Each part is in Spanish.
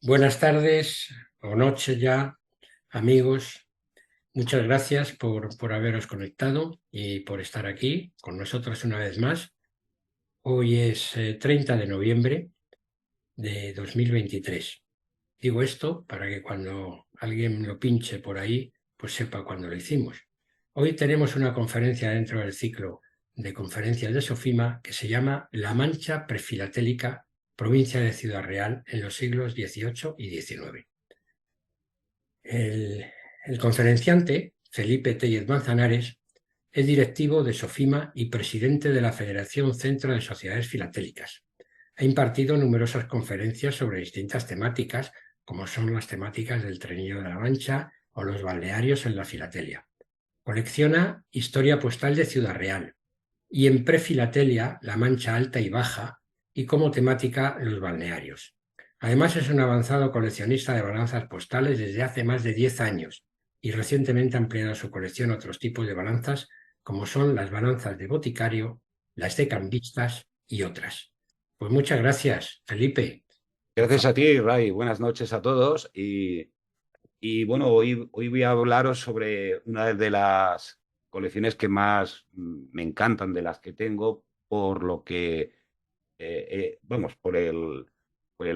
Buenas tardes o noches ya, amigos. Muchas gracias por haberos conectado y por estar aquí con nosotros una vez más. Hoy es 30 de noviembre de 2023. Digo esto para que cuando alguien lo pinche por ahí, pues sepa cuándo lo hicimos. Hoy tenemos una conferencia dentro del ciclo de conferencias de SOFIMA que se llama La Mancha Prefilatélica, provincia de Ciudad Real en los siglos XVIII y XIX. El conferenciante, Felipe Tellez Manzanares, es directivo de SOFIMA y presidente de la Federación Centro de Sociedades Filatélicas. Ha impartido numerosas conferencias sobre distintas temáticas, como son las temáticas del Trenillo de la Mancha o los balnearios en la filatelia. Colecciona historia postal de Ciudad Real y en prefilatelia la Mancha Alta y Baja y como temática los balnearios. Además es un avanzado coleccionista de balanzas postales desde hace más de 10 años y recientemente ha ampliado su colección a otros tipos de balanzas como son las balanzas de boticario, las de cambistas y otras. Pues muchas gracias, Felipe. Por Gracias a ti, Ray. Buenas noches a todos. Bueno, hoy voy a hablaros sobre una de las colecciones que más me encantan, de las que tengo, por lo que, vamos, por el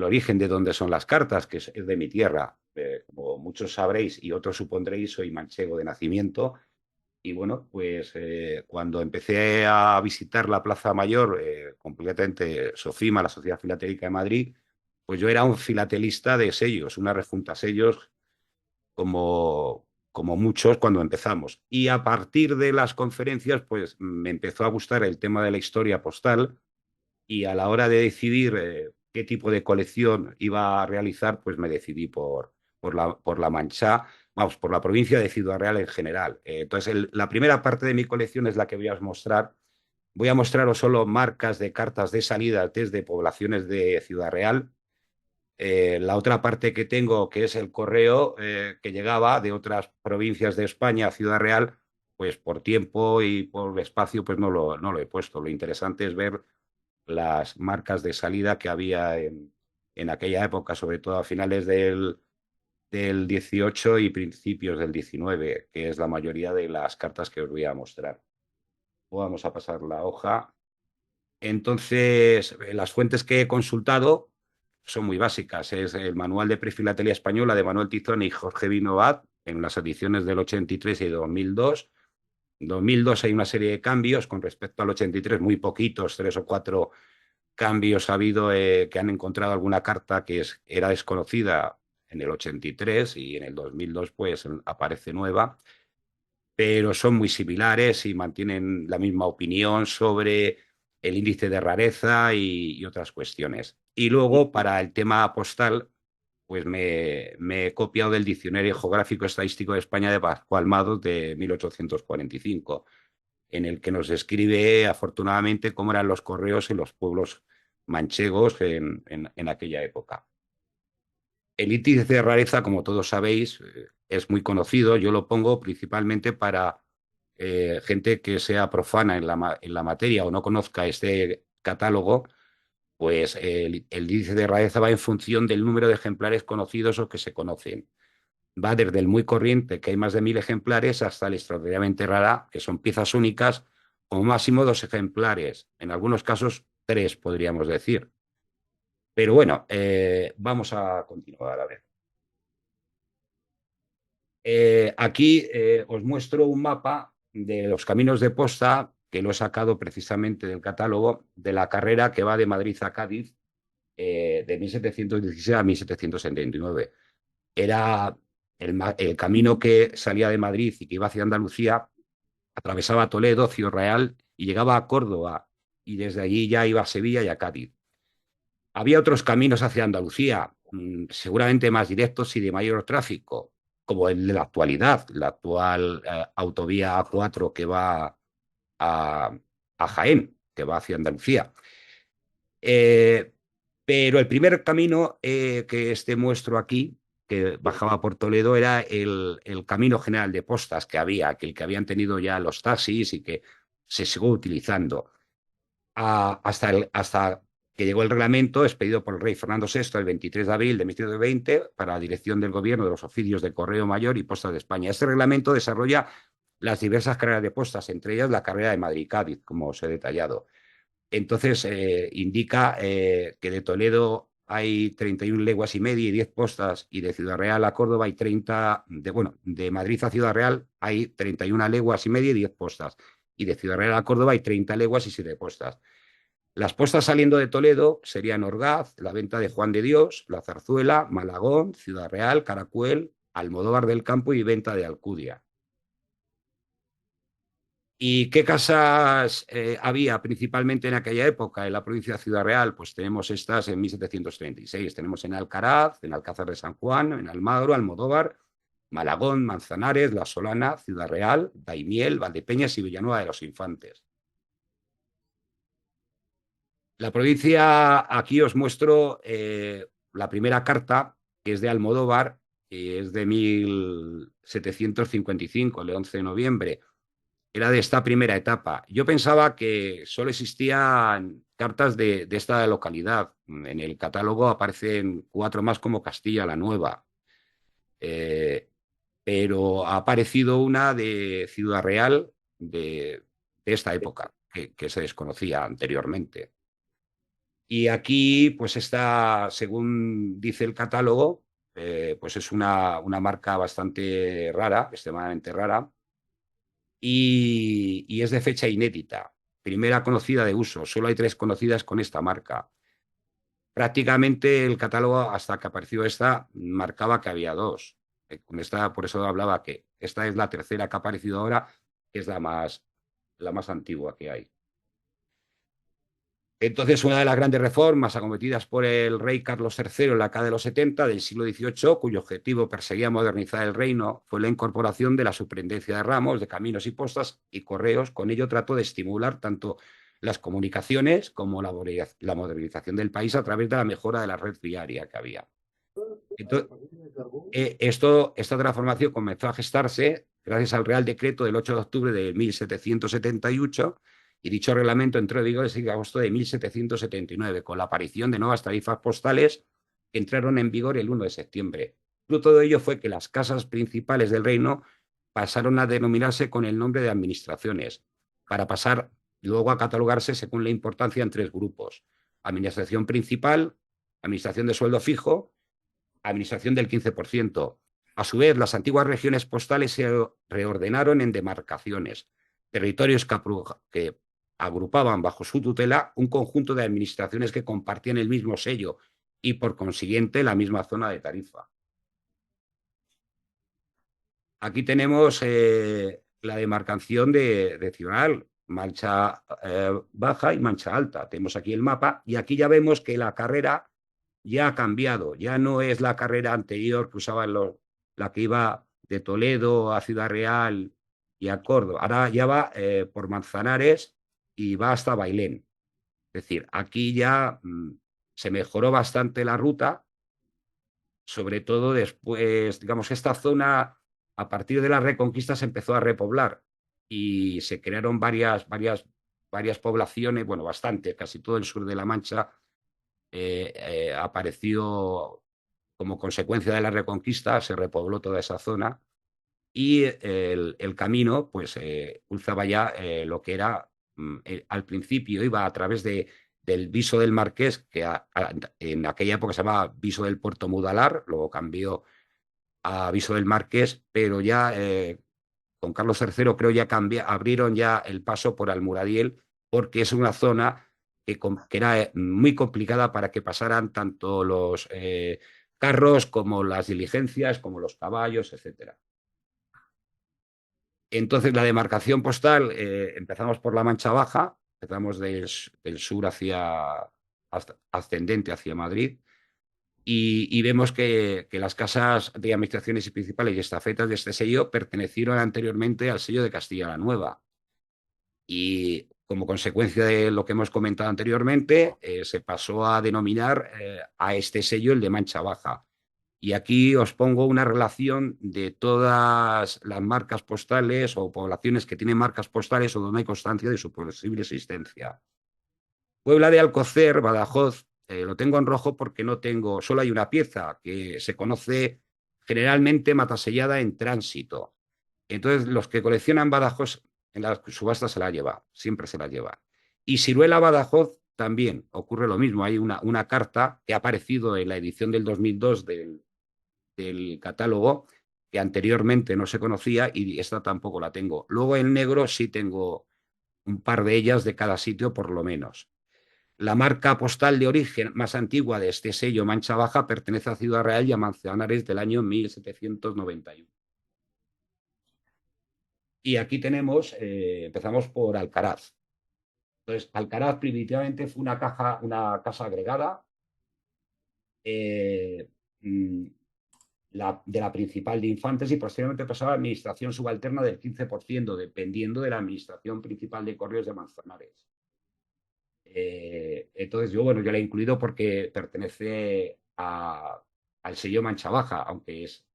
origen de dónde son las cartas, que es de mi tierra. Como muchos sabréis y otros supondréis, soy manchego de nacimiento. Y bueno, pues cuando empecé a visitar la Plaza Mayor, completamente SOFIMA, la Sociedad Filatélica de Madrid, pues yo era un filatelista de sellos, una rejunta sellos como muchos cuando empezamos. Y a partir de las conferencias, pues me empezó a gustar el tema de la historia postal y a la hora de decidir qué tipo de colección iba a realizar, pues me decidí por la Mancha, vamos, por la provincia de Ciudad Real en general. Entonces, la primera parte de mi colección es la que voy a mostrar. Voy a mostraros solo marcas de cartas de salida desde poblaciones de Ciudad Real. La otra parte que tengo, que es el correo que llegaba de otras provincias de España a Ciudad Real, pues por tiempo y por espacio, pues no lo he puesto. Lo interesante es ver las marcas de salida que había en aquella época, sobre todo a finales del 18 y principios del 19, que es la mayoría de las cartas que os voy a mostrar. Vamos a pasar la hoja. Entonces, las fuentes que he consultado son muy básicas. Es el Manual de Prefilatelia Española de Manuel Tizón y Jorge Vinovat, en las ediciones del 83 y 2002. En 2002 hay una serie de cambios con respecto al 83, muy poquitos, 3 o 4 cambios ha habido, que han encontrado alguna carta que era desconocida en el 83 y en el 2002 pues aparece nueva, pero son muy similares y mantienen la misma opinión sobre el índice de rareza y otras cuestiones. Y luego, para el tema postal, pues me he copiado del Diccionario Geográfico Estadístico de España de Pascual Mados de 1845, en el que nos describe, afortunadamente, cómo eran los correos en los pueblos manchegos en aquella época. El índice de rareza, como todos sabéis, es muy conocido. Yo lo pongo principalmente para gente que sea profana en la materia o no conozca este catálogo, pues el índice de rareza va en función del número de ejemplares conocidos o que se conocen. Va desde el muy corriente, que hay más de 1000 ejemplares, hasta el extraordinariamente rara, que son piezas únicas, como máximo 2 ejemplares. En algunos casos, 3, podríamos decir. Pero bueno, vamos a continuar a ver. Aquí os muestro un mapa de los caminos de posta que lo he sacado precisamente del catálogo de la carrera que va de Madrid a Cádiz, de 1716 a 1779. Era el camino que salía de Madrid y que iba hacia Andalucía, atravesaba Toledo, Ciudad Real y llegaba a Córdoba, y desde allí ya iba a Sevilla y a Cádiz. Había otros caminos hacia Andalucía, seguramente más directos y de mayor tráfico, como el de la actualidad, la actual autovía A4 que va a Jaén, que va hacia Andalucía. Eh, pero el primer camino que muestro aquí, que bajaba por Toledo, era el camino general de postas que había, que el que habían tenido ya los taxis y que se siguió utilizando hasta que llegó el reglamento expedido por el rey Fernando VI el 23 de abril de 1720 para la dirección del gobierno de los oficios de Correo Mayor y Postas de España. Este reglamento desarrolla las diversas carreras de postas, entre ellas la carrera de Madrid-Cádiz, como os he detallado. Entonces, indica que de Toledo hay 31 leguas y media y 10 postas, y de Ciudad Real a Córdoba hay 30, de Madrid a Ciudad Real hay 31 leguas y media y 10 postas, y de Ciudad Real a Córdoba hay 30 leguas y 7 postas. Las postas saliendo de Toledo serían Orgaz, la Venta de Juan de Dios, La Zarzuela, Malagón, Ciudad Real, Caracuel, Almodóvar del Campo y Venta de Alcudia. ¿Y qué casas había principalmente en aquella época en la provincia de Ciudad Real? Pues tenemos estas en 1736. Tenemos en Alcaraz, en Alcázar de San Juan, en Almagro, Almodóvar, Malagón, Manzanares, La Solana, Ciudad Real, Daimiel, Valdepeñas y Villanueva de los Infantes. La provincia, aquí os muestro la primera carta, que es de Almodóvar, que es de 1755, el 11 de noviembre. Era de esta primera etapa. Yo pensaba que solo existían cartas de esta localidad. En el catálogo aparecen 4 más como Castilla la Nueva. Pero ha aparecido una de Ciudad Real de esta época, que se desconocía anteriormente. Y aquí, pues está, según dice el catálogo, pues es una marca bastante rara, extremadamente rara, y es de fecha inédita, primera conocida de uso. Solo hay 3 conocidas con esta marca. Prácticamente el catálogo, hasta que apareció esta, marcaba que había 2. Con esta, por eso hablaba que esta es la tercera que ha aparecido ahora, que es la más antigua que hay. Entonces, una de las grandes reformas acometidas por el rey Carlos III en la década de los 70 del siglo XVIII, cuyo objetivo perseguía modernizar el reino, fue la incorporación de la superintendencia de ramos, de caminos y postas y correos. Con ello trató de estimular tanto las comunicaciones como la modernización del país a través de la mejora de la red viaria que había. Entonces, esta transformación comenzó a gestarse gracias al Real Decreto del 8 de octubre de 1778, y dicho reglamento entró en vigor el 6 de agosto de 1779, con la aparición de nuevas tarifas postales que entraron en vigor el 1 de septiembre. Fruto de ello fue que las casas principales del reino pasaron a denominarse con el nombre de administraciones, para pasar luego a catalogarse según la importancia en 3 grupos: administración principal, administración de sueldo fijo, administración del 15%. A su vez, las antiguas regiones postales se reordenaron en demarcaciones, territorios que agrupaban bajo su tutela un conjunto de administraciones que compartían el mismo sello y, por consiguiente, la misma zona de tarifa. Aquí tenemos la demarcación de Ciudad, Mancha Baja y Mancha Alta. Tenemos aquí el mapa, y aquí ya vemos que la carrera ya ha cambiado. Ya no es la carrera anterior que usaban la que iba de Toledo a Ciudad Real y a Córdoba. Ahora ya va por Manzanares y va hasta Bailén. Es decir, aquí ya se mejoró bastante la ruta, sobre todo después, digamos que esta zona, a partir de la Reconquista, se empezó a repoblar y se crearon varias poblaciones, bueno, bastante, casi todo el sur de La Mancha apareció como consecuencia de la Reconquista, se repobló toda esa zona, y el camino pues cruzaba ya lo que era, al principio iba a través del Viso del Marqués, que en aquella época se llamaba Viso del Puerto Mudalar, luego cambió a Viso del Marqués, pero ya con Carlos III creo ya abrieron ya el paso por Almuradiel, porque es una zona que era muy complicada para que pasaran tanto los carros como las diligencias, como los caballos, etcétera. Entonces, la demarcación postal, empezamos por la Mancha Baja, empezamos del sur ascendente hacia Madrid, y vemos que las casas de administraciones y principales y estafetas de este sello pertenecieron anteriormente al sello de Castilla la Nueva. Y como consecuencia de lo que hemos comentado anteriormente, se pasó a denominar a este sello el de Mancha Baja. Y aquí os pongo una relación de todas las marcas postales o poblaciones que tienen marcas postales o donde hay constancia de su posible existencia. Puebla de Alcocer, Badajoz, lo tengo en rojo porque no tengo, solo hay una pieza que se conoce generalmente matasellada en tránsito. Entonces, los que coleccionan Badajoz en las subastas se la lleva, siempre se la lleva. Y Siruela Badajoz también ocurre lo mismo. Hay una carta que ha aparecido en la edición del 2002 del catálogo que anteriormente no se conocía y esta tampoco la tengo. Luego en negro sí tengo un par de ellas de cada sitio por lo menos. La marca postal de origen más antigua de este sello Mancha Baja pertenece a Ciudad Real y a Manzanares del año 1791. Y aquí tenemos, empezamos por Alcaraz. Entonces, Alcaraz primitivamente fue una casa agregada eh, mm, de la principal de Infantes y posteriormente pasó a la administración subalterna del 15%, dependiendo de la administración principal de Correos de Manzanares. Entonces, bueno, yo la he incluido porque pertenece al sello Mancha Baja, aunque es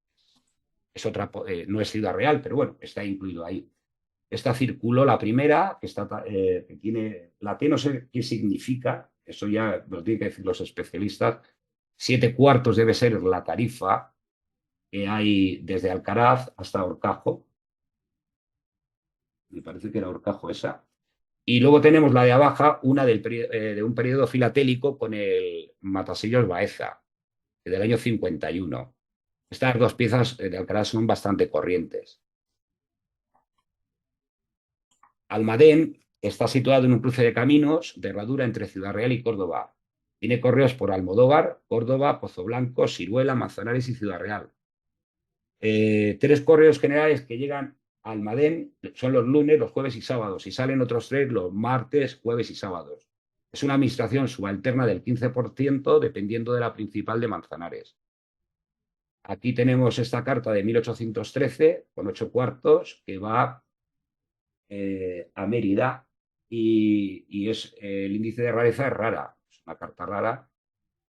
otra, no es Ciudad Real, pero bueno, está incluido ahí. Esta circuló la primera, que tiene la T, no sé qué significa, eso ya lo tienen que decir los especialistas. 7 cuartos debe ser la tarifa que hay desde Alcaraz hasta Horcajo. Me parece que era Horcajo esa. Y luego tenemos la de abajo, una de un periodo filatélico con el Matasillos Baeza, del año 51. Estas dos piezas de Alcaraz son bastante corrientes. Almadén está situado en un cruce de caminos de herradura entre Ciudad Real y Córdoba. Tiene correos por Almodóvar, Córdoba, Pozoblanco, Siruela, Manzanares y Ciudad Real. 3 correos generales que llegan a Almadén son los lunes, los jueves y sábados, y salen otros 3 los martes, jueves y sábados. Es una administración subalterna del 15%, dependiendo de la principal de Manzanares. Aquí tenemos esta carta de 1813, con 8 cuartos, que va a Mérida y el índice de rareza es rara, es una carta rara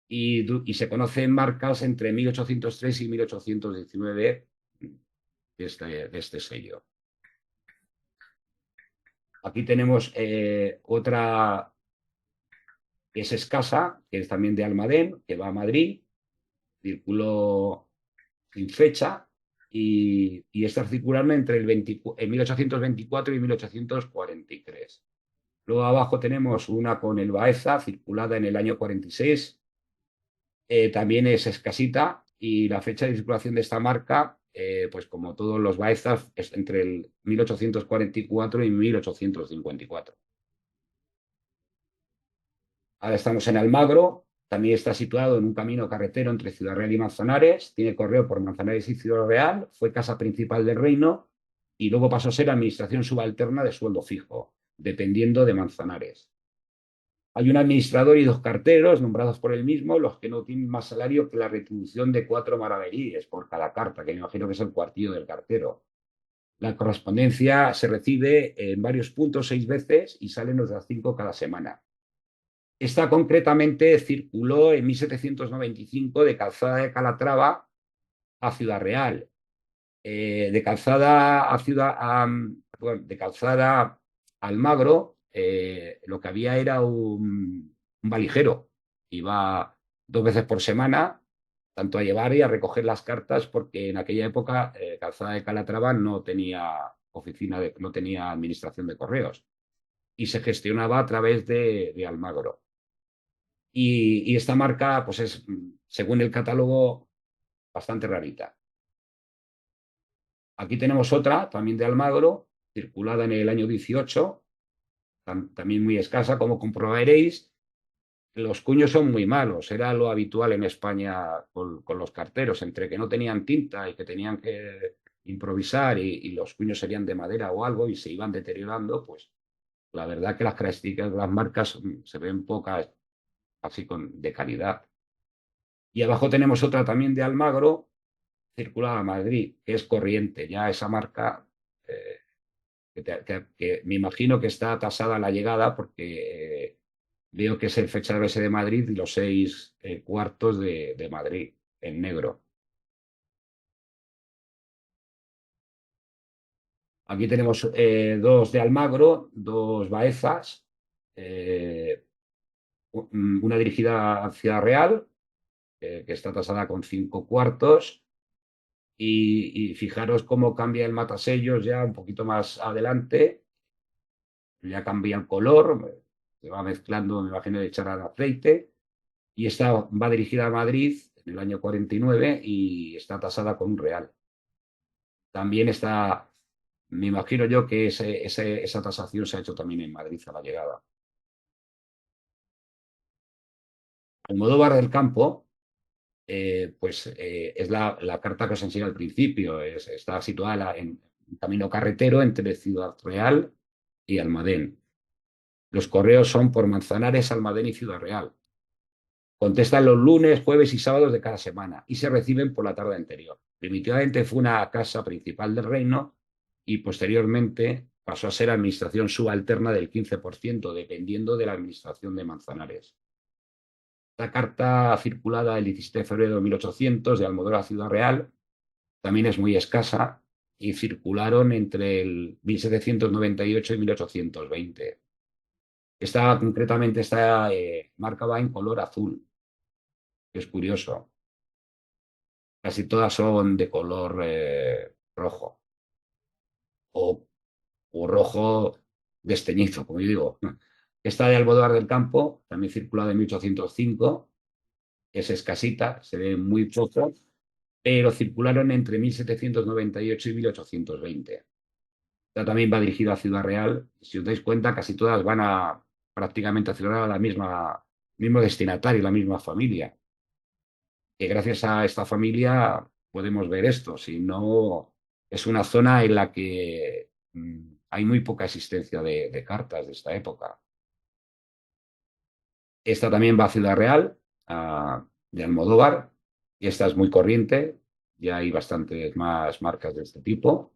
y se conocen marcas entre 1803 y 1819 de este sello. Aquí tenemos otra que es escasa, que es también de Almadén, que va a Madrid, circuló sin fecha y esta circularme entre en 1824 y 1843. Luego abajo tenemos una con el Baeza, circulada en el año 46. También es escasita y la fecha de circulación de esta marca, pues como todos los Baezas, es entre el 1844 y 1854. Ahora estamos en Almagro, también está situado en un camino carretero entre Ciudad Real y Manzanares, tiene correo por Manzanares y Ciudad Real, fue casa principal del reino y luego pasó a ser administración subalterna de sueldo fijo, dependiendo de Manzanares. Hay un administrador y 2 carteros nombrados por él mismo, los que no tienen más salario que la retribución de 4 maravedíes por cada carta, que me imagino que es el cuartillo del cartero. La correspondencia se recibe en varios puntos 6 veces y salen otras 5 cada semana. Esta concretamente circuló en 1795 de Calzada de Calatrava a Ciudad Real, de Calzada de Calzada a Almagro, lo que había era un valijero. Iba 2 veces por semana, tanto a llevar y a recoger las cartas, porque en aquella época Calzada de Calatrava no tenía no tenía administración de correos y se gestionaba a través de Almagro. Y esta marca, pues es, según el catálogo, bastante rarita. Aquí tenemos otra, también de Almagro, circulada en el año 18, también muy escasa, como comprobaréis. Los cuños son muy malos, era lo habitual en España con los carteros, entre que no tenían tinta y que tenían que improvisar y los cuños serían de madera o algo y se iban deteriorando, pues la verdad que las características de las marcas se ven pocas así de calidad. Y abajo tenemos otra también de Almagro, circulada a Madrid, que es corriente, ya esa marca que me imagino que está tasada a la llegada porque veo que es el fechado ese de Madrid y los 6 cuartos de Madrid en negro. Aquí tenemos 2 de Almagro, 2 Baezas. una dirigida a Ciudad Real, que está tasada con 5 cuartos. Y fijaros cómo cambia el matasellos ya un poquito más adelante, ya cambia el color, se va mezclando, me imagino, de echar al aceite. Y esta va dirigida a Madrid en el año 49 y está tasada con un real. También está, me imagino yo que esa tasación se ha hecho también en Madrid a la llegada. Almodóvar del Campo, pues es la carta que os enseñé al principio. Está situada en un camino carretero entre Ciudad Real y Almadén. Los correos son por Manzanares, Almadén y Ciudad Real. Contestan los lunes, jueves y sábados de cada semana y se reciben por la tarde anterior. Primitivamente fue una casa principal del reino y posteriormente pasó a ser administración subalterna del 15%, dependiendo de la administración de Manzanares. La carta circulada el 17 de febrero de 1800 de Almodóvar a Ciudad Real también es muy escasa y circularon entre el 1798 y 1820. Esta concretamente está marcada en color azul, que es curioso. Casi todas son de color rojo o, o rojo desteñizo, como yo digo. Esta de Almodóvar del Campo, también circulada en 1805, es escasita, se ve muy poco, pero circularon entre 1798 y 1820. Esta también va dirigida a Ciudad Real. Si os dais cuenta, casi todas van a prácticamente a Ciudad Real a la mismo destinatario, la misma familia. Que gracias a esta familia podemos ver esto. Si no, es una zona en la que hay muy poca existencia de cartas de esta época. Esta también va a Ciudad Real, de Almodóvar, y esta es muy corriente. Ya hay bastantes más marcas de este tipo.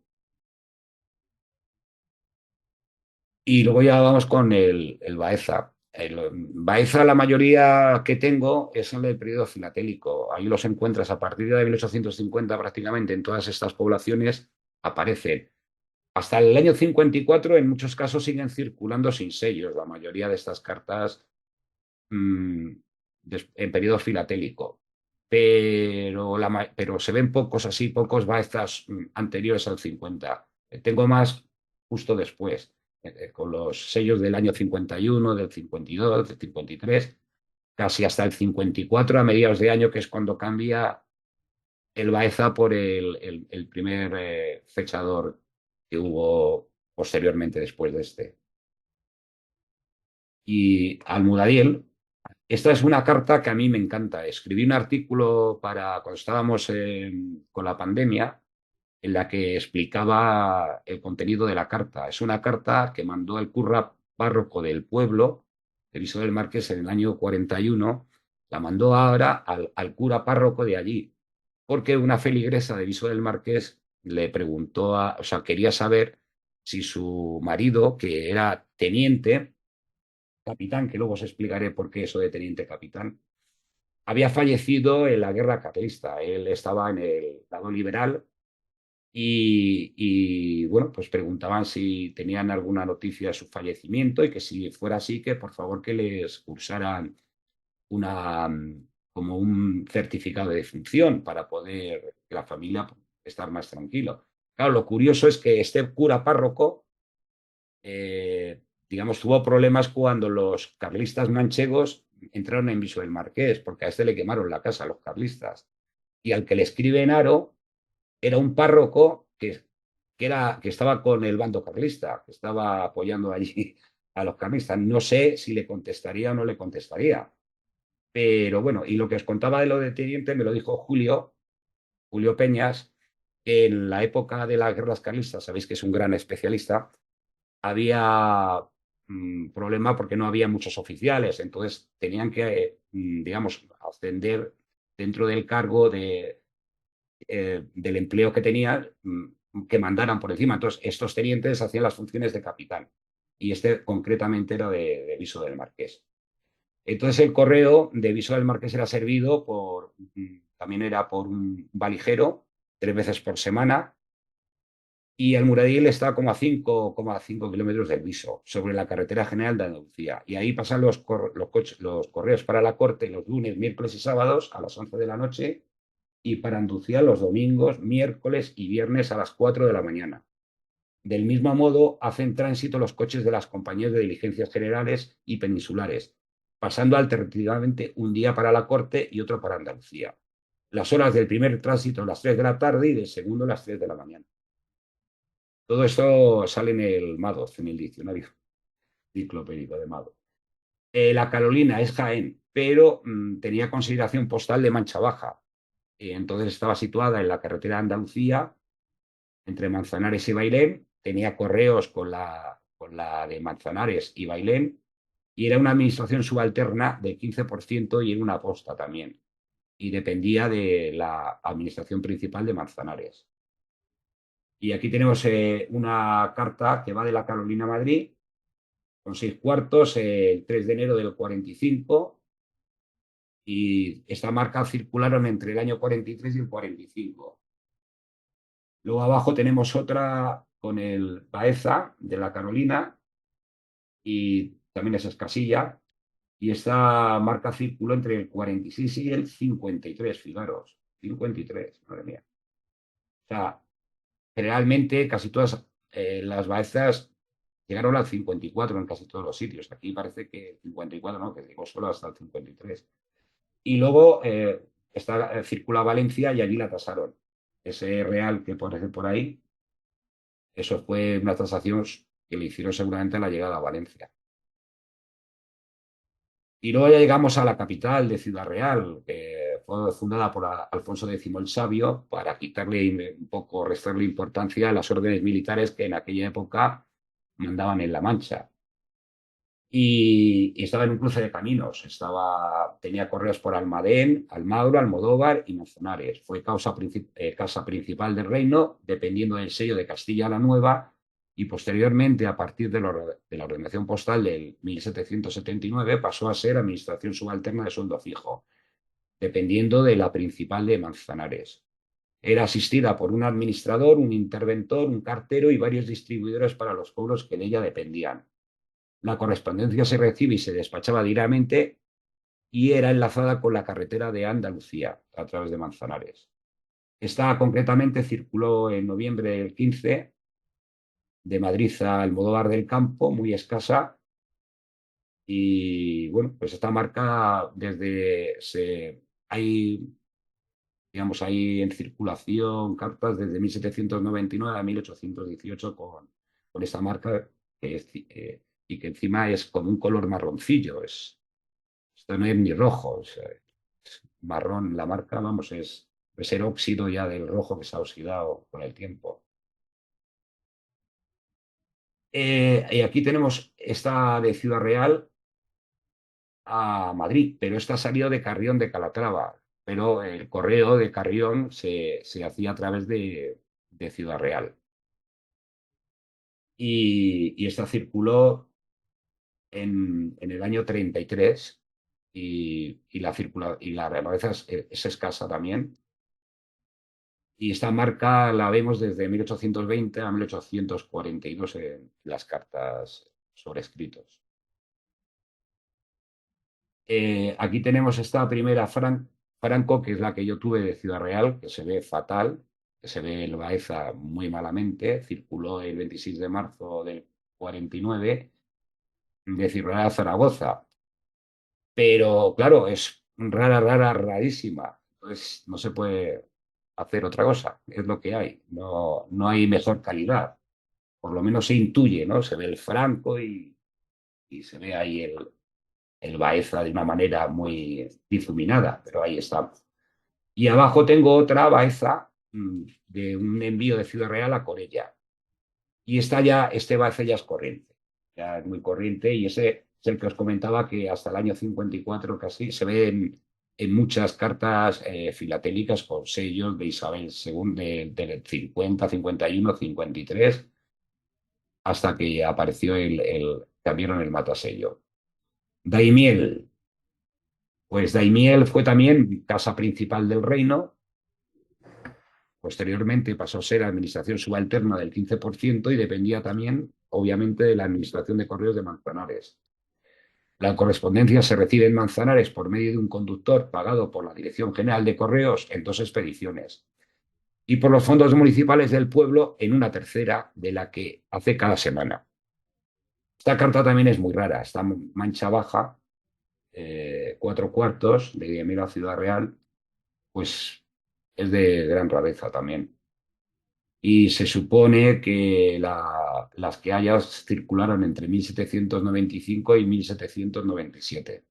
Y luego ya vamos con el Baeza. El Baeza, la mayoría que tengo es en el periodo filatélico. Ahí los encuentras a partir de 1850 prácticamente en todas estas poblaciones aparecen. Hasta el año 54 en muchos casos siguen circulando sin sellos, la mayoría de estas cartas mm, en periodo filatélico. Pero se ven pocos así, pocos Baezas anteriores al 50. Tengo más justo después con los sellos del año 51, del 52, del 53, casi hasta el 54 a mediados de año, que es cuando cambia el Baeza por el primer fechador que hubo posteriormente después de este. Y Almudadiel, esta es una carta que a mí me encanta. Escribí un artículo para cuando estábamos con la pandemia en la que explicaba el contenido de la carta. Es una carta que mandó el cura párroco del pueblo, de Viso del Marqués, en el año 41. La mandó ahora al cura párroco de allí, porque una feligresa de Viso del Marqués le preguntó, o sea, quería saber si su marido, que era teniente, capitán, que luego os explicaré por qué eso de teniente capitán, había fallecido en la guerra carlista. Él estaba en el lado liberal bueno, pues preguntaban si tenían alguna noticia de su fallecimiento y que si fuera así, que por favor que les cursaran una, como un certificado de defunción para poder que la familia estar más tranquilo. Claro, lo curioso es que este cura párroco, digamos, tuvo problemas cuando los carlistas manchegos entraron en Viso del Marqués, porque a este le quemaron la casa a los carlistas. Y al que le escribe en Aro era un párroco que estaba con el bando carlista, que estaba apoyando allí a los carlistas. No sé si le contestaría o no le contestaría. Pero bueno, y lo que os contaba de lo de teniente me lo dijo Julio Peñas, que en la época de las guerras carlistas, sabéis que es un gran especialista, había problema porque no había muchos oficiales, entonces tenían que, digamos, ascender dentro del cargo del empleo que tenían, que mandaran por encima. Entonces, estos tenientes hacían las funciones de capitán y este concretamente era de Viso del Marqués. Entonces, el correo de Viso del Marqués era servido también era por un valijero 3 veces por semana Y Almuradil está como a 5,5 kilómetros del Viso, sobre la carretera general de Andalucía. Y ahí pasan los correos para la corte los lunes, miércoles y sábados a las 11 de la noche, y para Andalucía los domingos, miércoles y viernes a las 4 de la mañana. Del mismo modo, hacen tránsito los coches de las compañías de diligencias generales y peninsulares, pasando alternativamente un día para la corte y otro para Andalucía. Las horas del primer tránsito las 3 de la tarde y del segundo las 3 de la mañana. Todo esto sale en el Madoz, en el diccionario enciclopédico de Madoz. La Carolina es Jaén, pero tenía consideración postal de Mancha Baja. Entonces estaba situada en la carretera de Andalucía, entre Manzanares y Bailén. Tenía correos con la de Manzanares y Bailén. Y era una administración subalterna del 15% y era una posta también. Y dependía de la administración principal de Manzanares. Y aquí tenemos una carta que va de la Carolina a Madrid, con 6 cuartos, el 3 de enero del 45, y esta marca circularon entre el año 43 y el 45. Luego abajo tenemos otra con el Baeza de la Carolina, y también esa es casilla, y esta marca circuló entre el 46 y el 53, fijaros, 53, madre mía. O sea, generalmente casi todas las Baezas llegaron al 54 en casi todos los sitios. Aquí parece que 54, no, que llegó solo hasta el 53. Y luego circula Valencia y allí la tasaron. Ese real que aparece por ahí, eso fue una tasación que le hicieron seguramente a la llegada a Valencia. Y luego ya llegamos a la capital de Ciudad Real, que fue fundada por Alfonso X el Sabio para quitarle un poco, restarle importancia a las órdenes militares que en aquella época mandaban en La Mancha. Y estaba en un cruce de caminos. Tenía correos por Almadén, Almagro, Almodóvar y Manzanares. Fue casa principal del reino, dependiendo del sello de Castilla la Nueva, y posteriormente, a partir de la ordenación postal del 1779, pasó a ser administración subalterna de sueldo fijo, dependiendo de la principal de Manzanares. Era asistida por un administrador, un interventor, un cartero y varios distribuidores para los pueblos que de ella dependían. La correspondencia se recibe y se despachaba diariamente y era enlazada con la carretera de Andalucía a través de Manzanares. Esta concretamente circuló en noviembre del 15 de Madrid a Almodóvar del Campo, muy escasa. Y bueno, pues esta marca hay en circulación cartas desde 1799 a 1818 con esta marca y que encima es con un color marroncillo. Esto no es ni rojo, es marrón. La marca, vamos, es el óxido ya del rojo que se ha oxidado con el tiempo. Y aquí tenemos esta de Ciudad Real a Madrid, pero esta ha salido de Carrión de Calatrava, pero el correo de Carrión se hacía a través de Ciudad Real. Y esta circuló en el año 33 y la realeza es escasa también. Y esta marca la vemos desde 1820 a 1842 en las cartas sobre escritos. Aquí tenemos esta primera Franco, que es la que yo tuve de Ciudad Real, que se ve fatal, que se ve el Baeza muy malamente. Circuló el 26 de marzo del 49 de Ciudad Real a Zaragoza. Pero claro, es rara, rara, rarísima. Entonces no se puede hacer otra cosa, es lo que hay. No, no hay mejor calidad. Por lo menos se intuye, ¿no? Se ve el Franco y se ve ahí el Baeza de una manera muy difuminada, pero ahí está. Y abajo tengo otra Baeza de un envío de Ciudad Real a Corella. Y este Baeza ya es corriente, ya es muy corriente, y ese es el que os comentaba que hasta el año 54 casi se ve en muchas cartas filatélicas con sellos de Isabel II del 50, 51, 53, hasta que apareció cambiaron el matasello. Daimiel. Pues Daimiel fue también casa principal del reino, Posteriormente pasó a ser administración subalterna del 15% y dependía también, obviamente, de la Administración de Correos de Manzanares. La correspondencia se recibe en Manzanares por medio de un conductor pagado por la Dirección General de Correos en 2 expediciones y por los fondos municipales del pueblo en una tercera, de la que hace cada semana. Esta carta también es muy rara, está mancha baja, 4 cuartos de Diemir a Ciudad Real, pues es de gran rareza también. Y se supone que las que hayas circularon entre 1795 y 1797.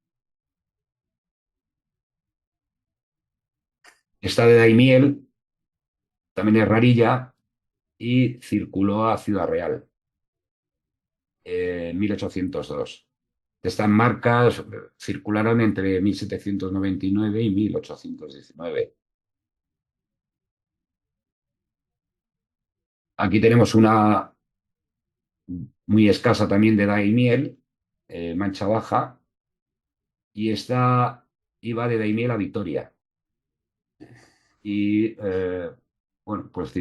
Esta de Daimiel también es rarilla y circuló a Ciudad Real en 1802. Estas marcas circularon entre 1799 y 1819. Aquí tenemos una muy escasa también de Daimiel, mancha baja, y esta iba de Daimiel a Vitoria. Y bueno, pues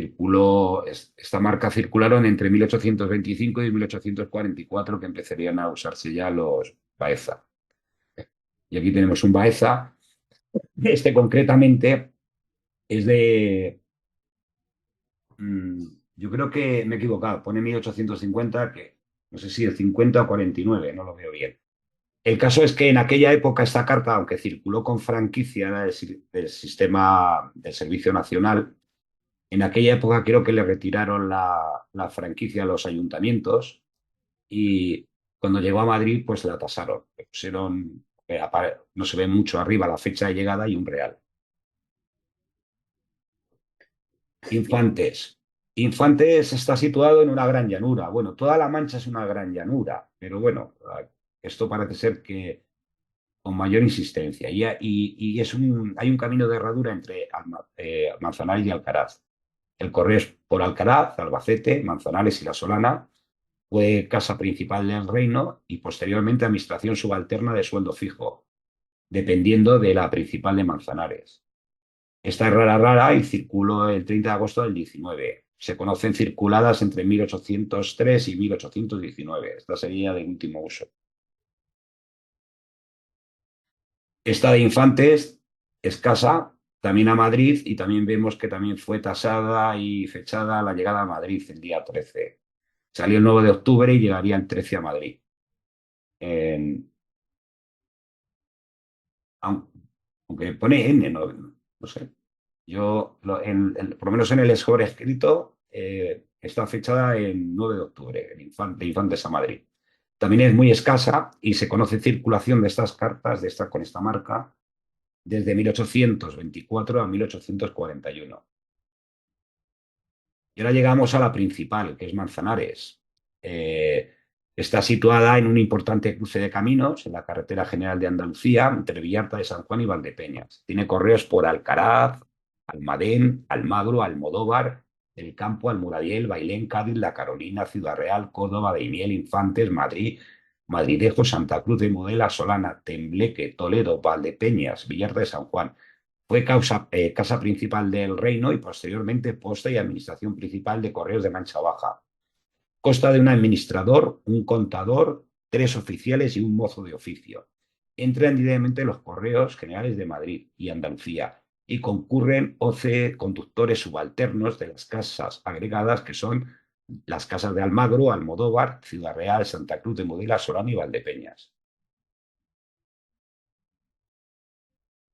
esta marca circularon entre 1825 y 1844, que empezarían a usarse ya los Baeza. Y aquí tenemos un Baeza. Este concretamente es de... yo creo que me he equivocado, pone 1850, que no sé si el 50 o 49, no lo veo bien. El caso es que en aquella época esta carta, aunque circuló con franquicia del sistema del Servicio Nacional, en aquella época creo que le retiraron la franquicia a los ayuntamientos y cuando llegó a Madrid pues la tasaron. Le pusieron, no se ve mucho arriba la fecha de llegada y un real. Infantes. Infantes está situado en una gran llanura. Bueno, toda La Mancha es una gran llanura, pero bueno, esto parece ser que con mayor insistencia. Y hay un camino de herradura entre Manzanares y Alcaraz. El correo es por Alcaraz, Albacete, Manzanares y La Solana. Fue casa principal del reino y posteriormente administración subalterna de sueldo fijo, dependiendo de la principal de Manzanares. Esta es rara y circuló el 30 de agosto del 19. Se conocen circuladas entre 1803 y 1819. Esta sería de último uso. Esta de Infantes, escasa, también a Madrid, y también vemos que también fue tasada y fechada la llegada a Madrid el día 13. Salió el 9 de octubre y llegaría el 13 a Madrid. Aunque pone N, no sé. Yo, por lo menos en el score escrito, está fechada el 9 de octubre, de Infantes a Madrid. También es muy escasa y se conoce circulación de estas cartas con esta marca desde 1824 a 1841. Y ahora llegamos a la principal, que es Manzanares. Está situada en un importante cruce de caminos en la carretera general de Andalucía, entre Villarta de San Juan y Valdepeñas. Tiene correos por Alcaraz, Almadén, Almagro, Almodóvar, El Campo, Almuradiel, Bailén, Cádiz, La Carolina, Ciudad Real, Córdoba, Daimiel, Infantes, Madrid, Madridejo, Santa Cruz de Mudela, Solana, Tembleque, Toledo, Valdepeñas, Villarta de San Juan. Fue casa principal del reino y posteriormente posta y administración principal de Correos de Mancha Baja. Consta de un administrador, un contador, 3 oficiales y un mozo de oficio. Entran directamente los Correos Generales de Madrid y Andalucía y concurren 11 conductores subalternos de las casas agregadas, que son las casas de Almagro, Almodóvar, Ciudad Real, Santa Cruz de Mudela, Solana y Valdepeñas.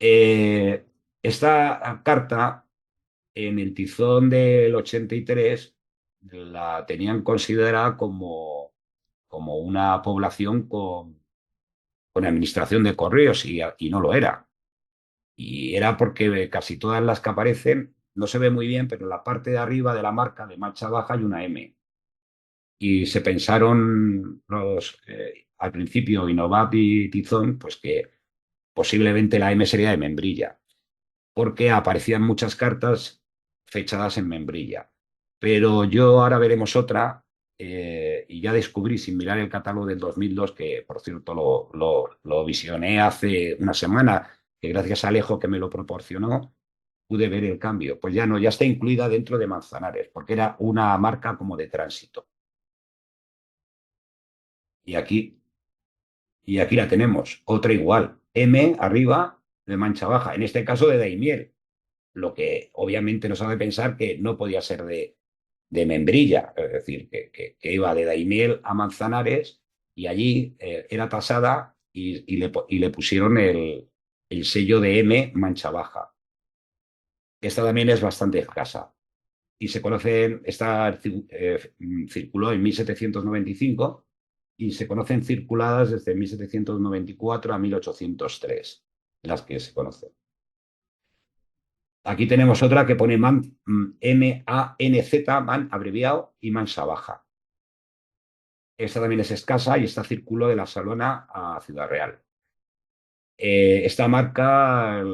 Esta carta, en el tizón del 83, la tenían considerada como una población con administración de correos y no lo era. Y era porque casi todas las que aparecen, no se ve muy bien, pero en la parte de arriba de la marca de mancha baja hay una M. Y se pensaron al principio, Innovat y Tizón, pues que posiblemente la M sería de membrilla, porque aparecían muchas cartas fechadas en membrilla. Pero yo ahora veremos otra, y ya descubrí sin mirar el catálogo del 2002, que por cierto lo visioné hace una semana, que gracias a Alejo que me lo proporcionó, pude ver el cambio. Pues ya no, ya está incluida dentro de Manzanares, porque era una marca como de tránsito. Y aquí, y aquí la tenemos, otra igual, M arriba de mancha baja, en este caso de Daimiel, lo que obviamente nos hace pensar que no podía ser de Membrilla, es decir, que iba de Daimiel a Manzanares y allí era tasada y le pusieron el sello de M mancha baja. Esta también es bastante escasa y se conocen, circuló en 1795 y se conocen circuladas desde 1794 a 1803, las que se conocen. Aquí tenemos otra que pone M-A-N-Z, man abreviado, y mancha baja. Esta también es escasa y esta circuló de la Salona a Ciudad Real. Esta marca,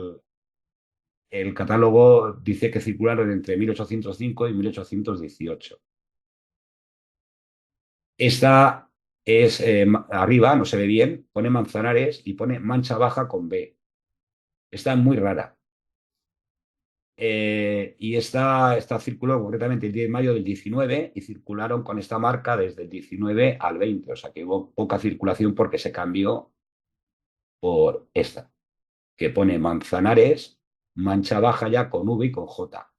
el catálogo dice que circularon entre 1805 y 1818. Esta es arriba, no se ve bien, pone Manzanares y pone mancha baja con B. Esta es muy rara. Y esta circuló concretamente el 10 de mayo del 19 y circularon con esta marca desde el 19 al 20. O sea que hubo poca circulación porque se cambió por esta, que pone Manzanares, mancha baja ya con V y con J.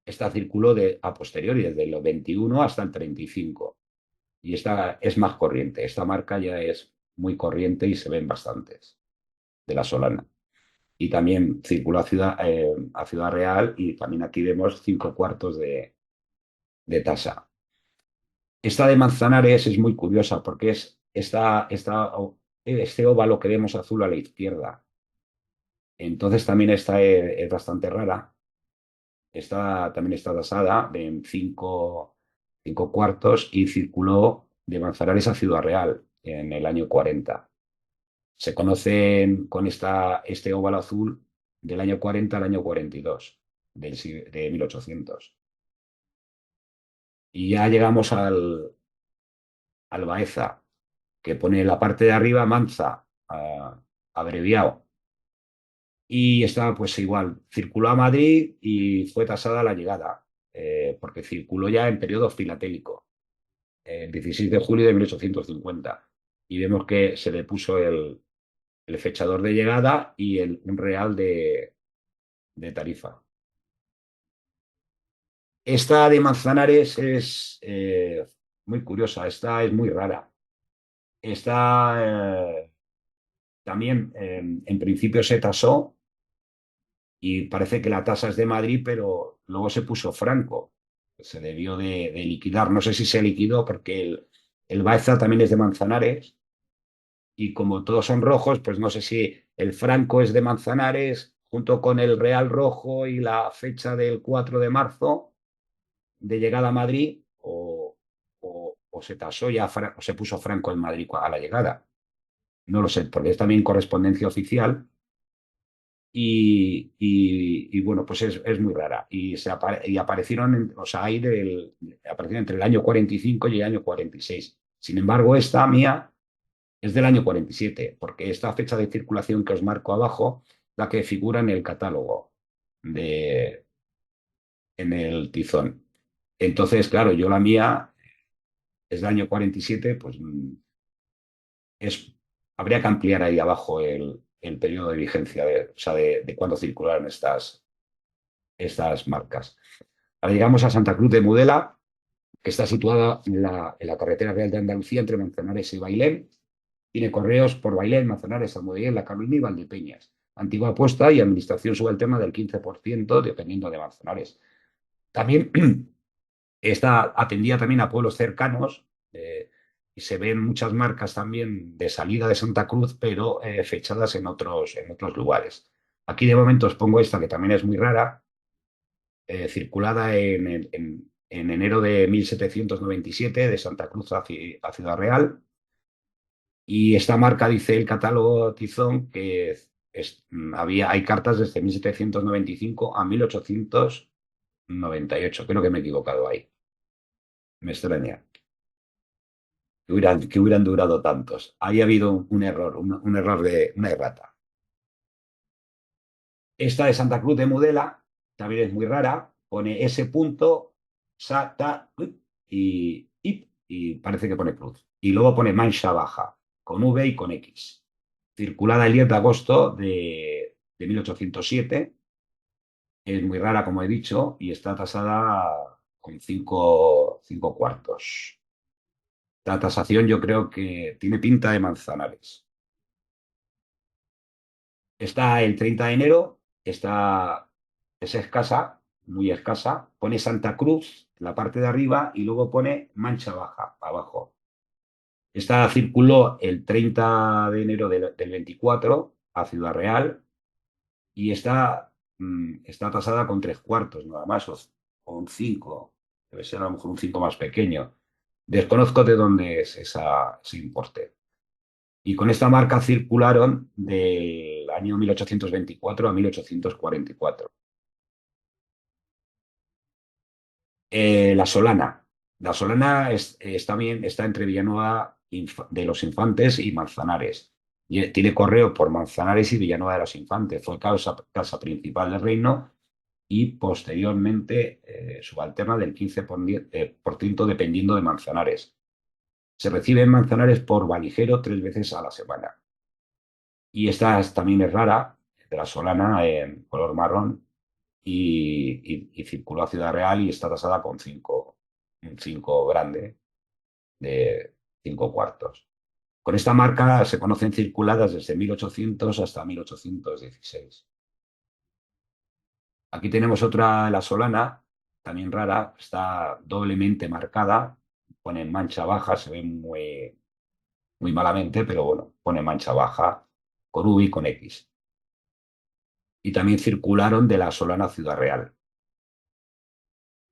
Esta circuló a posteriori, desde el 21 hasta el 35. Y esta es más corriente. Esta marca ya es muy corriente y se ven bastantes de la Solana. Y también circuló a Ciudad Real y también aquí vemos 5 cuartos de tasa. Esta de Manzanares es muy curiosa porque es este óvalo que vemos azul a la izquierda. Entonces también esta es bastante rara. Esta también está tasada en 5 cuartos y circuló de Manzanares a Ciudad Real en el año 40. Se conocen con este óvalo azul del año 40 al año 42, de 1800. Y ya llegamos al Baeza, que pone la parte de arriba Manza, abreviado. Y está pues igual, circuló a Madrid y fue tasada a la llegada, porque circuló ya en periodo filatélico, el 16 de julio de 1850. Y vemos que se le puso el fechador de llegada y un real de tarifa. Esta de Manzanares es muy curiosa, esta es muy rara. Esta también en principio se tasó y parece que la tasa es de Madrid, pero luego se puso Franco. Se debió de liquidar. No sé si se liquidó porque el Baeza también es de Manzanares y como todos son rojos, pues no sé si el Franco es de Manzanares junto con el Real Rojo y la fecha del 4 de marzo de llegada a Madrid o se tasó ya o se puso Franco en Madrid a la llegada. No lo sé, porque es también correspondencia oficial y bueno, pues es muy rara. Y aparecieron, o sea, aparecieron entre el año 45 y el año 46. Sin embargo, esta mía es del año 47, porque esta fecha de circulación que os marco abajo, la que figura en el catálogo, en el tizón. Entonces, claro, yo la mía es del año 47, pues habría que ampliar ahí abajo el periodo de vigencia, o sea, de cuándo circularon estas marcas. Ahora llegamos a Santa Cruz de Mudela, que está situada en la carretera real de Andalucía entre Manzanares y Bailén. Tiene correos por Bailén, Manzanares, Almudena, La Carolina y Valdepeñas. Antigua apuesta y administración sube el tema del 15%, dependiendo de Manzanares. También atendía también a pueblos cercanos y se ven muchas marcas también de salida de Santa Cruz, pero fechadas en otros lugares. Aquí de momento os pongo esta que también es muy rara, circulada en enero de 1797 de Santa Cruz a Ciudad Real. Y esta marca dice el catálogo Tizón que hay cartas desde 1795 a 1898. Creo que me he equivocado ahí. Me extraña que hubieran durado tantos. Ahí ha habido un error, un error de una errata. Esta de Santa Cruz de Mudela también es muy rara. Pone S punto, sa, ta, y parece que pone cruz. Y luego pone mancha baja, con V y con X. Circulada el 10 de agosto de 1807. Es muy rara, como he dicho, y está tasada con cinco cuartos. La tasación yo creo que tiene pinta de Manzanares. Está el 30 de enero, es escasa, muy escasa. Pone Santa Cruz en la parte de arriba y luego pone Mancha Baja abajo. Esta circuló el 30 de enero del 24 a Ciudad Real y está tasada con tres cuartos nada más, o un 5. Debe ser a lo mejor un 5 más pequeño. Desconozco de dónde es ese importe. Y con esta marca circularon del año 1824 a 1844. La Solana. La Solana también está entre Villanueva de los Infantes y Manzanares. Y tiene correo por Manzanares y Villanueva de los Infantes. Fue casa principal del reino y posteriormente subalterna del 15% dependiendo de Manzanares. Se recibe en Manzanares por valijero 3 veces a la semana. Y esta también es rara, de la Solana, en color marrón, y circuló a Ciudad Real y está tasada con un 5 grande de 5 cuartos. Con esta marca se conocen circuladas desde 1800 hasta 1816. Aquí tenemos otra, la Solana, también rara, está doblemente marcada, pone mancha baja, se ve muy malamente, pero bueno, pone mancha baja con V y con X. Y también circularon de la Solana a Ciudad Real.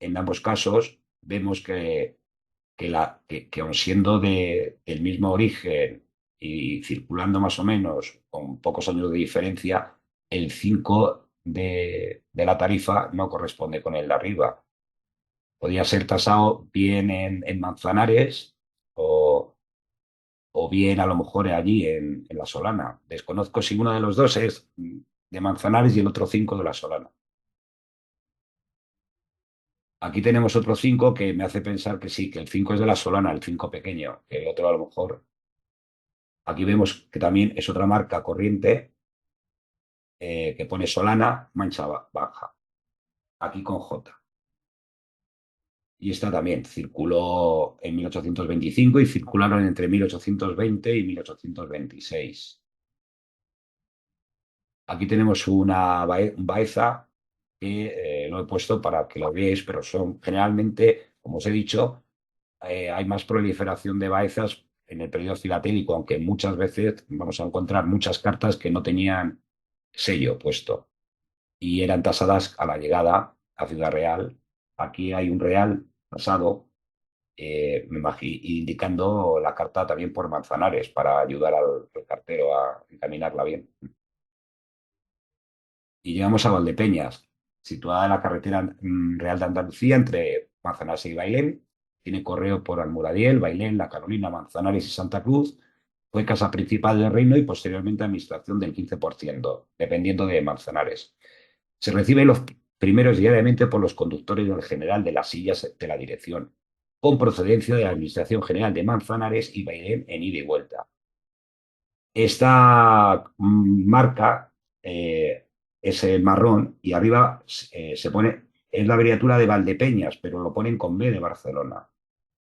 En ambos casos vemos que aun siendo del mismo origen y circulando más o menos con pocos años de diferencia, el 5 de la tarifa no corresponde con el de arriba. Podía ser tasado bien en Manzanares o bien a lo mejor allí en la Solana. Desconozco si uno de los dos es de Manzanares y el otro 5 de la Solana. Aquí tenemos otro 5 que me hace pensar que sí, que el 5 es de la Solana, el 5 pequeño, que el otro a lo mejor. Aquí vemos que también es otra marca corriente que pone Solana, mancha baja, aquí con J. Y esta también circuló en 1825 y circularon entre 1820 y 1826. Aquí tenemos un Baeza que lo he puesto para que lo veáis, pero son generalmente, como os he dicho, hay más proliferación de Baezas en el periodo filatélico, aunque muchas veces vamos a encontrar muchas cartas que no tenían sello puesto y eran tasadas a la llegada a Ciudad Real. Aquí hay un real tasado, indicando la carta también por Manzanares para ayudar al cartero a encaminarla bien. Y llegamos a Valdepeñas, situada en la carretera Real de Andalucía entre Manzanares y Bailén. Tiene correo por Almuradiel, Bailén, La Carolina, Manzanares y Santa Cruz. Fue casa principal del reino y posteriormente administración del 15%, dependiendo de Manzanares. Se reciben los primeros diariamente por los conductores del general de las sillas de la dirección, con procedencia de la Administración General de Manzanares y Bailén en ida y vuelta. Esta marca es el marrón y arriba se pone, es la abreviatura de Valdepeñas, pero lo ponen con B de Barcelona,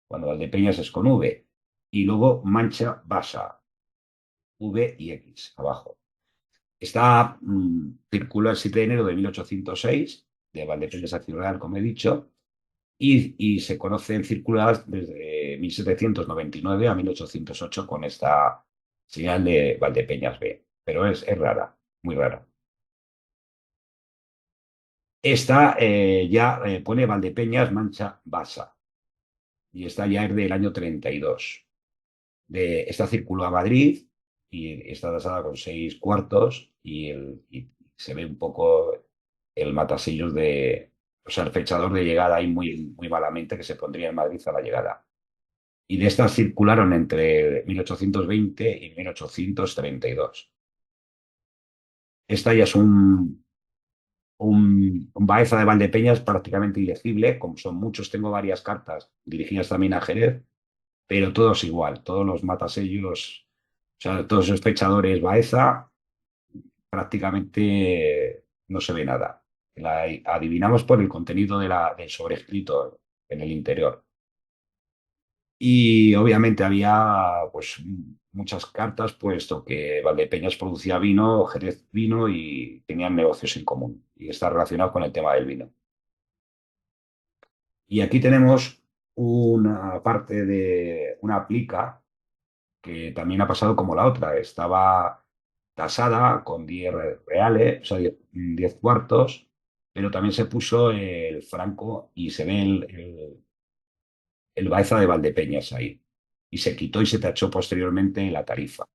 cuando Valdepeñas es con V. Y luego mancha basa, V y X abajo. Circuló el 7 de enero de 1806, de Valdepeñas a Ciudad Real, como he dicho, y se conocen circuladas desde 1799 a 1808 con esta señal de Valdepeñas B, pero es rara, muy rara. Esta ya pone Valdepeñas Mancha Basa y esta ya es del año 32. Esta circuló a Madrid y está tasada con 6 cuartos y se ve un poco el matasellos o sea, el fechador de llegada ahí muy malamente que se pondría en Madrid a la llegada. Y de estas circularon entre 1820 y 1832. Esta ya es un Baeza de Valdepeñas prácticamente ilegible, como son muchos, tengo varias cartas dirigidas también a Jerez, pero todos igual, todos los matasellos, o sea, todos los pechadores Baeza, prácticamente no se ve nada. Adivinamos por el contenido del sobrescrito en el interior. Y obviamente había pues muchas cartas, puesto que Valdepeñas producía vino, Jerez vino y tenían negocios en común. Y está relacionado con el tema del vino. Y aquí tenemos una parte de una plica que también ha pasado como la otra. Estaba tasada con 10 reales, o sea, 10 cuartos, pero también se puso el franco y se ve el Baeza de Valdepeñas ahí. Y se quitó y se tachó posteriormente la tarifa.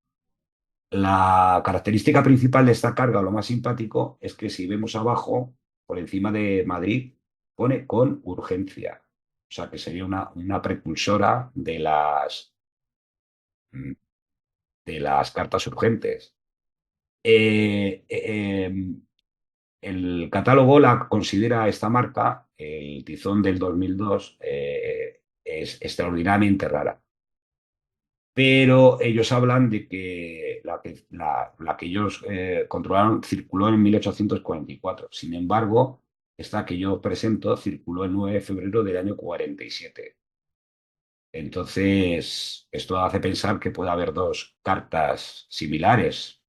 La característica principal de esta carga, o lo más simpático, es que si vemos abajo, por encima de Madrid, pone con urgencia. O sea, que sería una precursora de las cartas urgentes. Eh, eh, em, el catálogo la considera esta marca, el Tizón del 2002, es extraordinariamente rara. Pero ellos hablan de que la que ellos controlaron circuló en 1844. Sin embargo, esta que yo presento circuló el 9 de febrero del año 47. Entonces, esto hace pensar que puede haber dos cartas similares.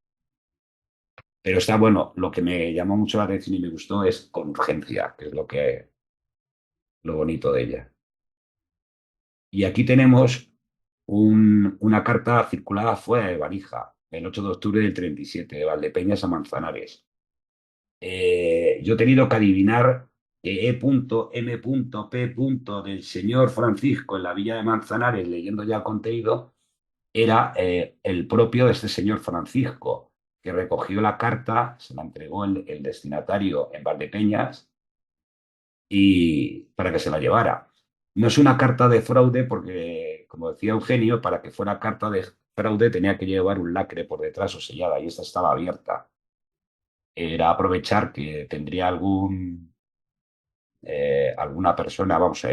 Pero está bueno, lo que me llamó mucho la atención y me gustó es con urgencia, que es lo bonito de ella. Y aquí tenemos una carta circulada fuera de Valija, el 8 de octubre del 37, de Valdepeñas a Manzanares. Yo he tenido que adivinar que E.M.P. del señor Francisco en la villa de Manzanares, leyendo ya el contenido, era el propio de este señor Francisco, que recogió la carta, se la entregó el destinatario en Valdepeñas y para que se la llevara. No es una carta de fraude porque, como decía Eugenio, para que fuera carta de fraude tenía que llevar un lacre por detrás o sellada y esta estaba abierta. Era aprovechar que tendría alguna persona, vamos,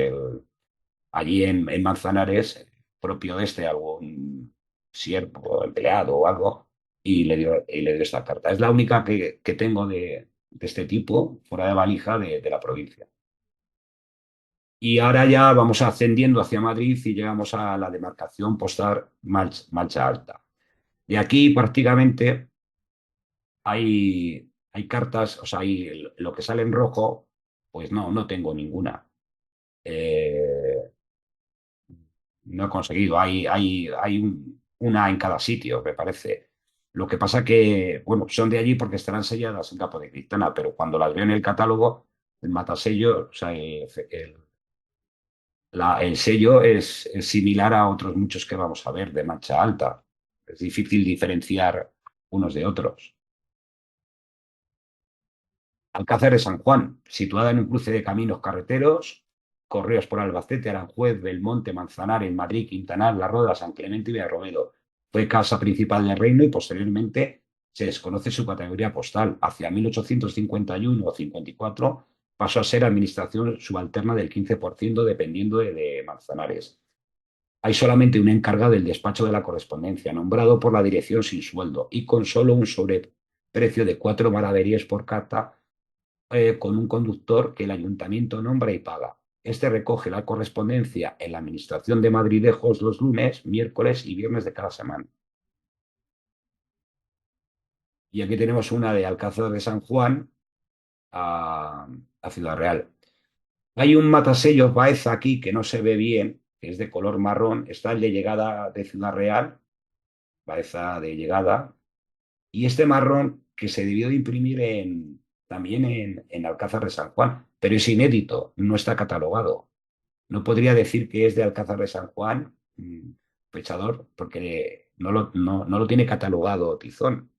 allí en Manzanares, propio de este, algún siervo, empleado o algo, y le dio esta carta. Es la única que tengo de este tipo fuera de valija de la provincia. Y ahora ya vamos ascendiendo hacia Madrid y llegamos a la demarcación postal Mancha Alta. De aquí prácticamente hay cartas, o sea, lo que sale en rojo, pues no tengo ninguna. Eh, no he conseguido. Hay una en cada sitio, me parece. Lo que pasa que, bueno, son de allí porque estarán selladas en capo de criptana, pero cuando las veo en el catálogo, el matasello, o sea, el sello es similar a otros muchos que vamos a ver de mancha alta. Es difícil diferenciar unos de otros. Alcázar de San Juan, situada en un cruce de caminos carreteros, correos por Albacete, Aranjuez, Belmonte, Manzanares, Madrid, Quintanar, La Roda, San Clemente y Villarrobledo. Fue casa principal del reino y posteriormente se desconoce su categoría postal. Hacia 1851 o 54 pasó a ser administración subalterna del 15% dependiendo de Manzanares. Hay solamente un encargado del despacho de la correspondencia, nombrado por la dirección sin sueldo y con solo un sobreprecio de 4 maravedíes por carta, con un conductor que el ayuntamiento nombra y paga. Este recoge la correspondencia en la Administración de Madridejos los lunes, miércoles y viernes de cada semana. Y aquí tenemos una de Alcázar de San Juan a Ciudad Real. Hay un matasellos Baeza aquí que no se ve bien, que es de color marrón. Está el de llegada de Ciudad Real, Baeza de llegada, y este marrón que se debió de imprimir también en Alcázar de San Juan, pero es inédito, no está catalogado. No podría decir que es de Alcázar de San Juan, pechador, porque no lo tiene catalogado Tizón.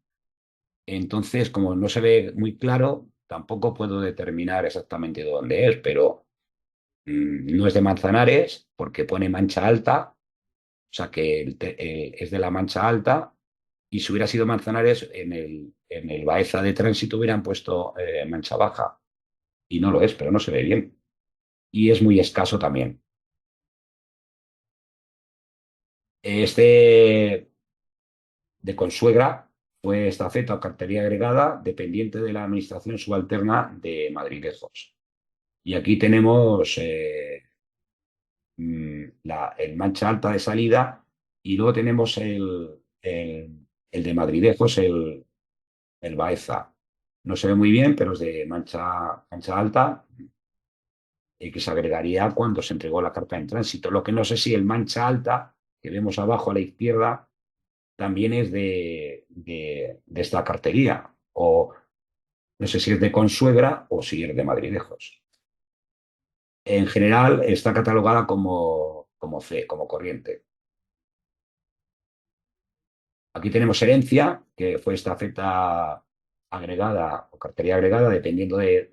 Entonces, como no se ve muy claro, tampoco puedo determinar exactamente dónde es, pero no es de Manzanares, porque pone Mancha Alta, o sea que es de la Mancha Alta, Y si hubiera sido Manzanares, en el Baeza de tránsito hubieran puesto mancha baja. Y no lo es, pero no se ve bien. Y es muy escaso también. Este de Consuegra fue estafeta o cartería agregada dependiente de la administración subalterna de Madridejos. Y aquí tenemos el mancha alta de salida y luego tenemos el de Madridejos, el Baeza. No se ve muy bien, pero es de mancha alta y que se agregaría cuando se entregó la carta en tránsito. Lo que no sé si el mancha alta, que vemos abajo a la izquierda, también es de esta cartería. O no sé si es de Consuegra o si es de Madridejos. En general está catalogada como C, como corriente. Aquí tenemos herencia, que fue esta feta agregada o cartería agregada, dependiendo de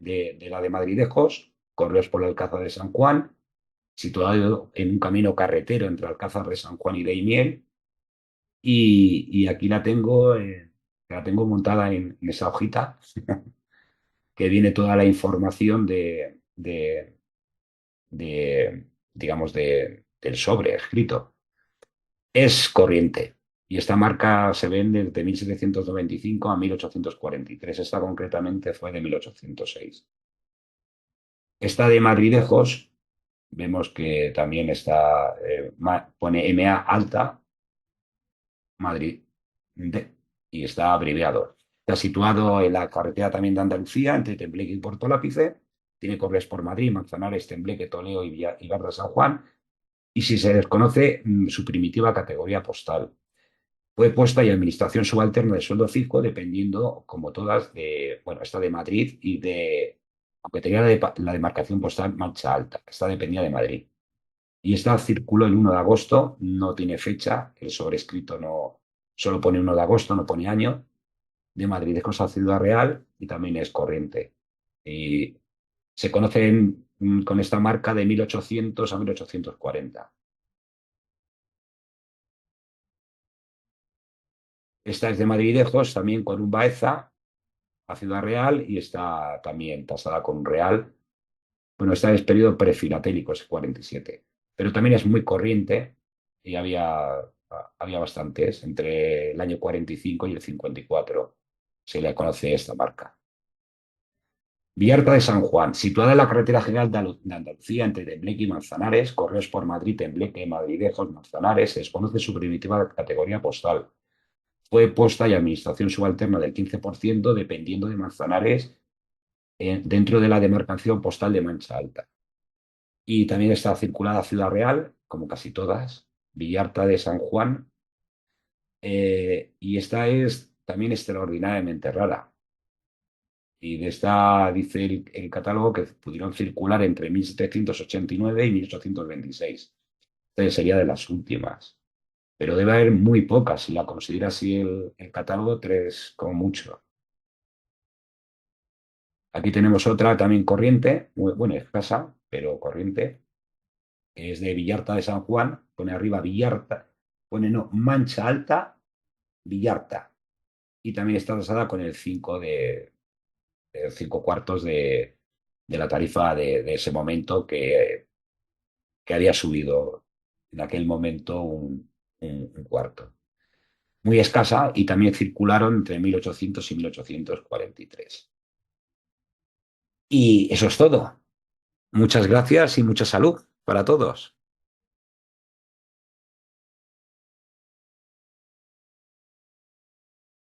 la de Madridejos, correos por el Alcázar de San Juan, situado en un camino carretero entre Alcázar de San Juan y Daimiel. Y aquí la tengo montada en esa hojita, que viene toda la información digamos, del sobre escrito. Es corriente. Y esta marca se vende desde 1795 a 1843. Esta concretamente fue de 1806. Esta de Madridejos, vemos que también está, pone MA alta, Madrid, y está abreviado. Está situado en la carretera también de Andalucía, entre Tembleque y Puerto Lápice. Tiene correos por Madrid, Manzanares, Tembleque, Toledo y Barra San Juan. Y si se desconoce su primitiva categoría postal. Fue puesta y administración subalterna de sueldo fijo, dependiendo, como todas, bueno, esta de Madrid aunque tenía la demarcación postal Mancha Alta, esta dependía de Madrid. Y esta circuló el 1 de agosto, no tiene fecha, el sobrescrito no, solo pone 1 de agosto, no pone año, de Madrid es cosa Ciudad Real y también es corriente. Y se conocen con esta marca de 1800 a 1840. Esta es de Madridejos, también con un Baeza a Ciudad Real y está también tasada con un Real. Bueno, esta es periodo prefilatélico, es 47. Pero también es muy corriente y había bastantes. Entre el año 45 y el 54 se le conoce esta marca. Villarta de San Juan, situada en la carretera general de Andalucía entre Tembleque y Manzanares, correos por Madrid, Tembleque, Madridejos, Manzanares, se desconoce su primitiva categoría postal. Fue posta y administración subalterna del 15%, dependiendo de Manzanares, dentro de la demarcación postal de Mancha Alta. Y también está circulada a Ciudad Real, como casi todas, Villarta de San Juan, y esta es también extraordinariamente rara. Y de esta dice el catálogo que pudieron circular entre 1789 y 1826. Esta sería de las últimas. Pero debe haber muy pocas, si la considera así el catálogo, tres como mucho. Aquí tenemos otra también corriente, muy, bueno, escasa, pero corriente, que es de Villarta de San Juan, pone arriba Villarta, pone no, Mancha Alta, Villarta. Y también está tasada con el 5 de 5 cuartos de la tarifa de ese momento que había subido en aquel momento un cuarto. Muy escasa y también circularon entre 1800 y 1843. Y eso es todo. Muchas gracias y mucha salud para todos.